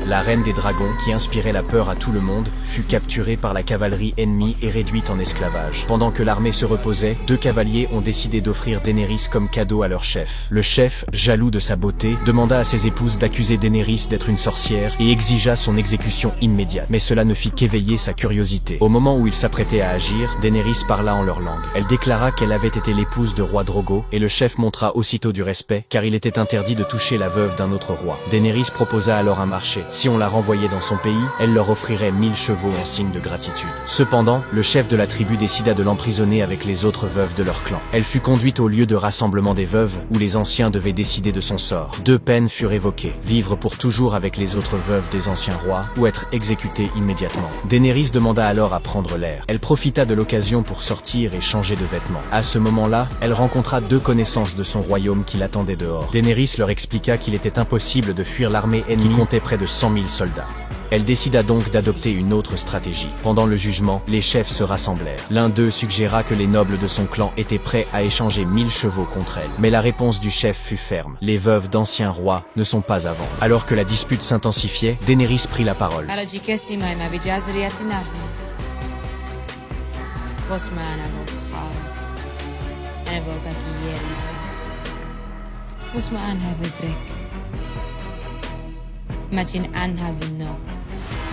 La reine des dragons, qui inspirait la peur à tout le monde, fut capturée par la cavalerie ennemie et réduite en esclavage. Pendant que l'armée se reposait, 2 cavaliers ont décidé d'offrir Daenerys comme cadeau à leur chef. Le chef, jaloux de sa beauté, demanda à ses épouses d'accuser Daenerys d'être une sorcière et exigea son exécution immédiate. Mais cela ne fit qu'éveiller sa curiosité. Au moment où ils s'apprêtaient à agir, Daenerys parla en leur langue. Elle déclara qu'elle avait été l'épouse de roi Drogo, et le chef montra aussitôt du respect, car il était interdit de toucher la veuve d'un autre roi. Daenerys proposa alors un marché. Si on la renvoyait dans son pays, elle leur offrirait 1000 chevaux en signe de gratitude. Cependant, le chef de la tribu décida de l'emprisonner avec les autres veuves de leur clan. Elle fut conduite au lieu de rassemblement des veuves, où les anciens devaient décider de son sort. 2 peines furent évoquées: vivre pour toujours avec les autres veuves des anciens rois, ou être exécutée immédiatement. Daenerys demanda alors à prendre l'air. Elle profita de l'occasion pour sortir et changer de vêtements. À ce moment-là, elle rencontra 2 connaissances de son royaume qui l'attendaient dehors. Daenerys leur expliqua qu'il était impossible de fuir l'armée ennemie qui comptait près de 100 000 soldats. Elle décida donc d'adopter une autre stratégie. Pendant le jugement, les chefs se rassemblèrent. L'un d'eux suggéra que les nobles de son clan étaient prêts à échanger 1000 chevaux contre elle. Mais la réponse du chef fut ferme: les veuves d'anciens rois ne sont pas à vendre. Alors que la dispute s'intensifiait, Daenerys prit la parole.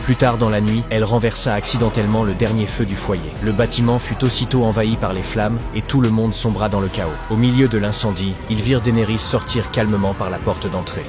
Plus tard dans la nuit, elle renversa accidentellement le dernier feu du foyer. Le bâtiment fut aussitôt envahi par les flammes et tout le monde sombra dans le chaos. Au milieu de l'incendie, ils virent Daenerys sortir calmement par la porte d'entrée.